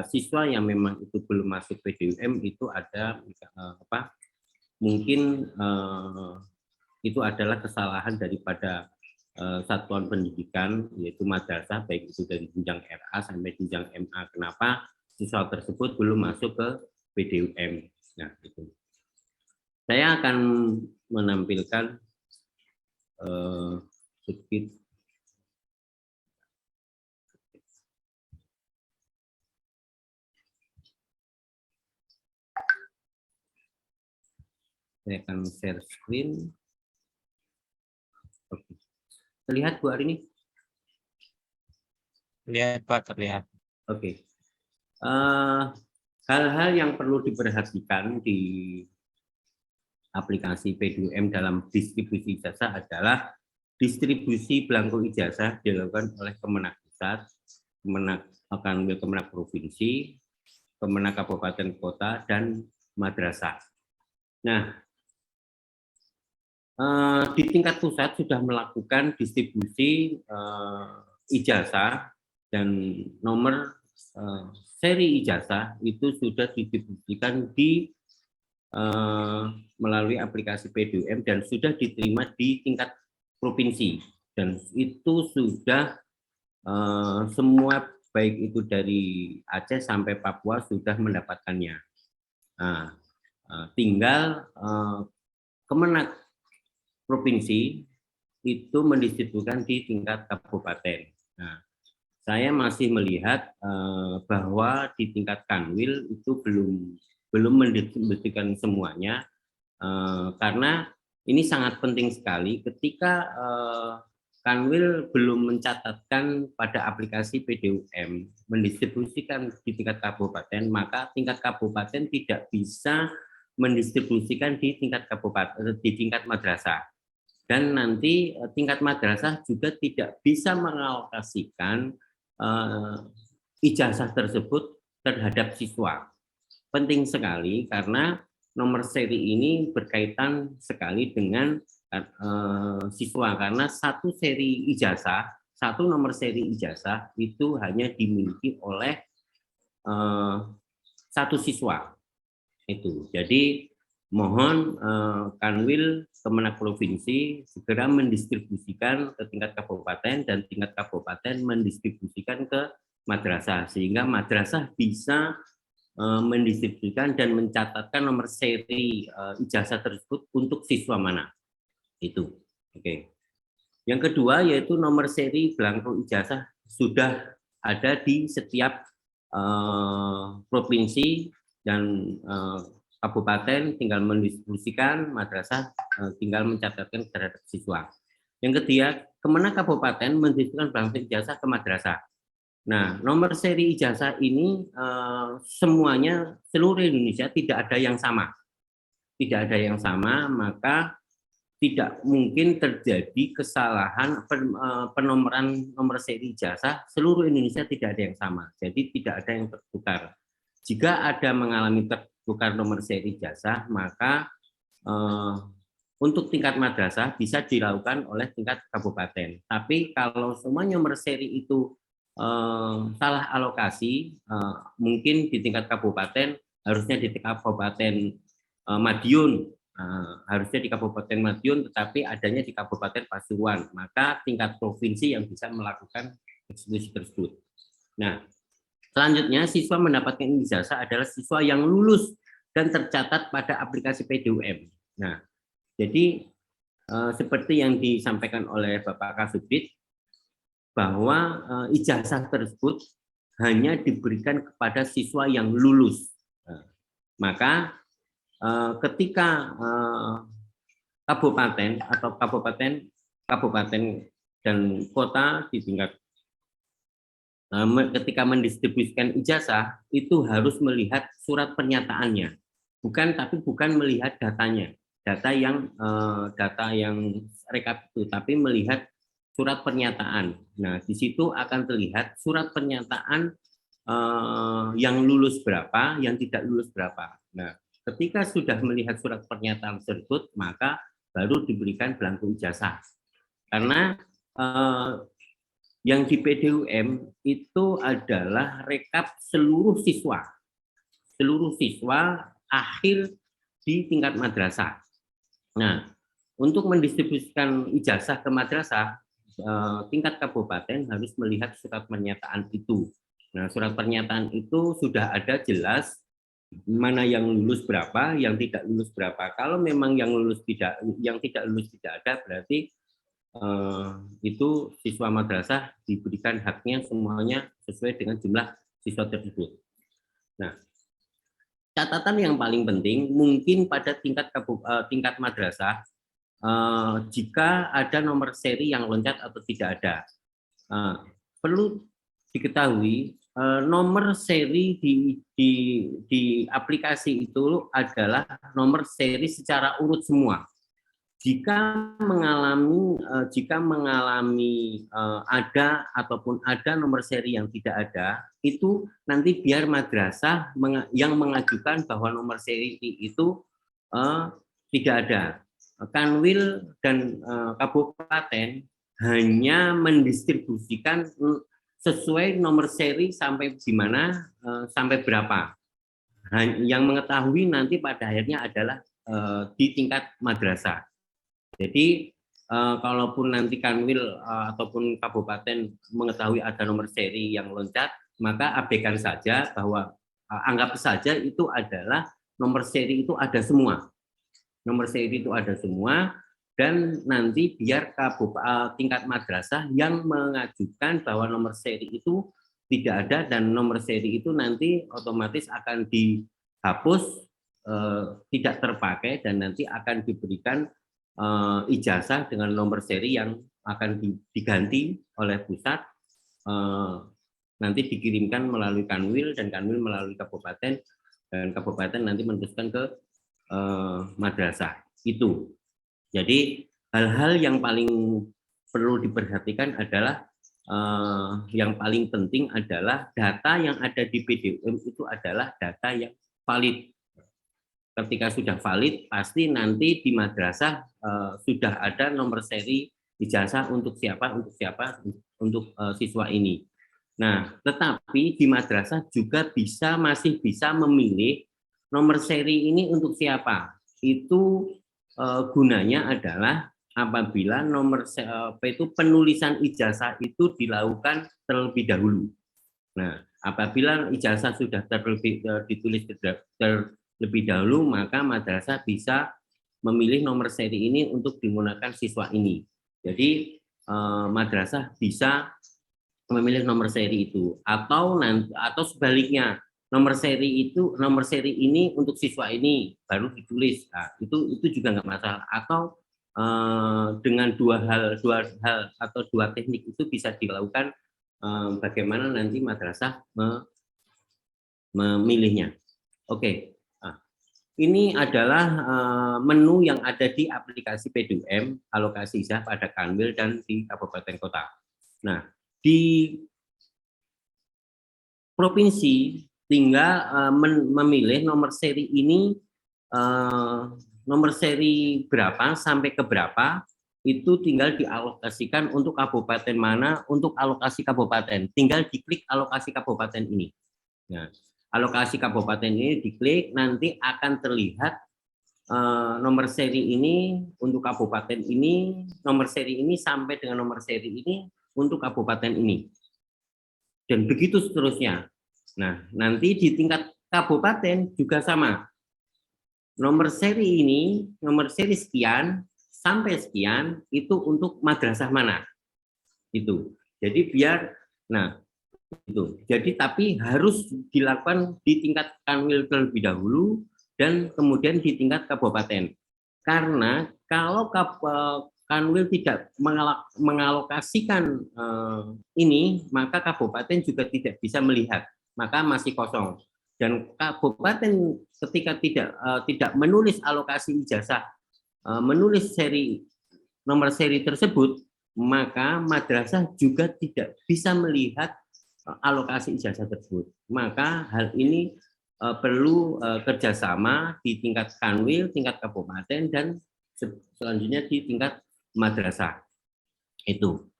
siswa yang memang itu belum masuk PDUM itu ada mungkin itu adalah kesalahan daripada satuan pendidikan, yaitu madrasah, baik itu dari jenjang RA sampai jenjang MA. Kenapa siswa tersebut belum masuk ke PDUM? Nah, itu. Saya akan menampilkan sedikit. Saya akan share screen. Oke. Terlihat Bu Arini? Lihat Pak, terlihat. Oke. Hal-hal yang perlu diperhatikan di aplikasi PDUM dalam distribusi ijazah adalah distribusi belangko ijazah dilakukan oleh Kemenak Pusat, Kemenak Provinsi, Kemenak Kabupaten Kota, dan madrasah. Nah, di tingkat pusat sudah melakukan distribusi ijazah dan nomor seri ijazah itu sudah didistribusikan di melalui aplikasi PDUM dan sudah diterima di tingkat provinsi, dan itu sudah semua baik itu dari Aceh sampai Papua sudah mendapatkannya. Nah, tinggal Kemenak Provinsi itu mendistribusikan di tingkat kabupaten. Nah, saya masih melihat bahwa di tingkat Kanwil itu belum mendistribusikan semuanya, karena ini sangat penting sekali ketika Kanwil belum mencatatkan pada aplikasi PDUM mendistribusikan di tingkat kabupaten, maka tingkat kabupaten tidak bisa mendistribusikan di tingkat kabupaten, di tingkat madrasah. Dan nanti tingkat madrasah juga tidak bisa mengalokasikan ijazah tersebut terhadap siswa. Penting sekali karena nomor seri ini berkaitan sekali dengan siswa, karena satu nomor seri ijazah itu hanya dimiliki oleh satu siswa. Itu. Jadi mohon Kanwil Kemenak Provinsi segera mendistribusikan ke tingkat kabupaten dan tingkat kabupaten mendistribusikan ke madrasah, sehingga madrasah bisa mendistribusikan dan mencatatkan nomor seri ijazah tersebut untuk siswa mana. Itu. Oke. Yang kedua yaitu nomor seri belangko ijazah sudah ada di setiap provinsi dan kabupaten, tinggal mendistribusikan, madrasah tinggal mencatatkan terhadap siswa. Yang ketiga, Kemenak Kabupaten mendistribusikan belangko ijazah ke madrasah. Nah, nomor seri ijazah ini semuanya seluruh Indonesia tidak ada yang sama. Tidak ada yang sama, maka tidak mungkin terjadi kesalahan penomoran nomor seri ijazah seluruh Indonesia, tidak ada yang sama. Jadi tidak ada yang tertukar. Jika ada mengalami tertukar nomor seri ijazah, maka untuk tingkat madrasah bisa dilakukan oleh tingkat kabupaten. Tapi kalau semua nomor seri itu salah alokasi, mungkin di tingkat kabupaten harusnya di tingkat kabupaten Madiun, harusnya di Kabupaten Madiun, tetapi adanya di Kabupaten Pasuruan, maka tingkat provinsi yang bisa melakukan eksekusi tersebut. Nah, selanjutnya siswa mendapatkan ijazah adalah siswa yang lulus dan tercatat pada aplikasi PDUM. Nah, jadi seperti yang disampaikan oleh Bapak Kasubdit, bahwa ijazah tersebut hanya diberikan kepada siswa yang lulus. Maka ketika kabupaten atau kabupaten dan kota di tingkat ketika mendistribusikan ijazah itu harus melihat surat pernyataannya, bukan melihat datanya, data yang rekap itu, tapi melihat surat pernyataan. Nah, di situ akan terlihat surat pernyataan yang lulus berapa, yang tidak lulus berapa. Nah, ketika sudah melihat surat pernyataan tersebut, maka baru diberikan belangko ijazah. Karena Yang di PDUM itu adalah rekap seluruh siswa akhir di tingkat madrasah. Nah, untuk mendistribusikan ijazah ke madrasah, tingkat kabupaten harus melihat surat pernyataan itu. Nah, surat pernyataan itu sudah ada jelas mana yang lulus berapa, yang tidak lulus berapa. Kalau memang yang tidak lulus tidak ada, berarti itu siswa madrasah diberikan haknya semuanya sesuai dengan jumlah siswa tersebut. Nah, catatan yang paling penting mungkin pada tingkat madrasah, jika ada nomor seri yang loncat atau tidak ada. Perlu diketahui nomor seri di aplikasi itu adalah nomor seri secara urut semua. Jika mengalami ada ataupun ada nomor seri yang tidak ada, itu nanti biar madrasah yang mengajukan bahwa nomor seri itu tidak ada. Kanwil dan kabupaten hanya mendistribusikan sesuai nomor seri sampai di mana, sampai berapa. Yang mengetahui nanti pada akhirnya adalah di tingkat madrasah. Jadi kalaupun nanti Kanwil ataupun kabupaten mengetahui ada nomor seri yang loncat, maka abaikan saja bahwa anggap saja itu adalah nomor seri itu ada semua. Nomor seri itu ada semua, dan nanti biar tingkat madrasah yang mengajukan bahwa nomor seri itu tidak ada, dan nomor seri itu nanti otomatis akan dihapus, tidak terpakai, dan nanti akan diberikan ijazah dengan nomor seri yang akan diganti oleh pusat, nanti dikirimkan melalui Kanwil, dan Kanwil melalui kabupaten, dan kabupaten nanti meneruskan ke madrasah. Itu. Jadi hal-hal yang paling perlu diperhatikan adalah yang paling penting adalah data yang ada di PDUM itu adalah data yang valid. Ketika sudah valid, pasti nanti di madrasah sudah ada nomor seri ijazah untuk siapa, untuk siswa ini. Nah, tetapi di madrasah juga masih bisa memilih nomor seri ini untuk siapa. Itu gunanya adalah apabila penulisan ijazah itu dilakukan terlebih dahulu. Nah, apabila ijazah sudah ditulis terlebih dahulu, maka madrasah bisa memilih nomor seri ini untuk digunakan siswa ini. Jadi madrasah bisa memilih nomor seri itu, atau sebaliknya, nomor seri ini untuk siswa ini baru ditulis. Nah, itu juga nggak masalah. Atau dengan dua hal atau dua teknik itu bisa dilakukan, bagaimana nanti madrasah memilihnya. Oke. Nah, ini adalah menu yang ada di aplikasi PDUM, alokasi ijazah pada Kanwil dan di kabupaten kota. Nah, di provinsi tinggal memilih nomor seri ini, nomor seri berapa sampai ke berapa, itu tinggal dialokasikan untuk kabupaten mana, untuk alokasi kabupaten. Tinggal diklik alokasi kabupaten ini. Nah, alokasi kabupaten ini diklik, nanti akan terlihat nomor seri ini untuk kabupaten ini, nomor seri ini sampai dengan nomor seri ini untuk kabupaten ini. Dan begitu seterusnya. Nah, nanti di tingkat kabupaten juga sama. Nomor seri ini, nomor seri sekian sampai sekian itu untuk madrasah mana. Itu. Jadi jadi tapi harus dilakukan di tingkat Kanwil terlebih dahulu dan kemudian di tingkat kabupaten. Karena kalau Kanwil tidak mengalokasikan ini, maka kabupaten juga tidak bisa melihat, maka masih kosong. Dan kabupaten ketika tidak menulis alokasi ijazah, menulis nomor seri tersebut, maka madrasah juga tidak bisa melihat alokasi ijazah tersebut. Maka hal ini perlu kerjasama di tingkat Kanwil, tingkat kabupaten, dan selanjutnya di tingkat madrasah. Itu.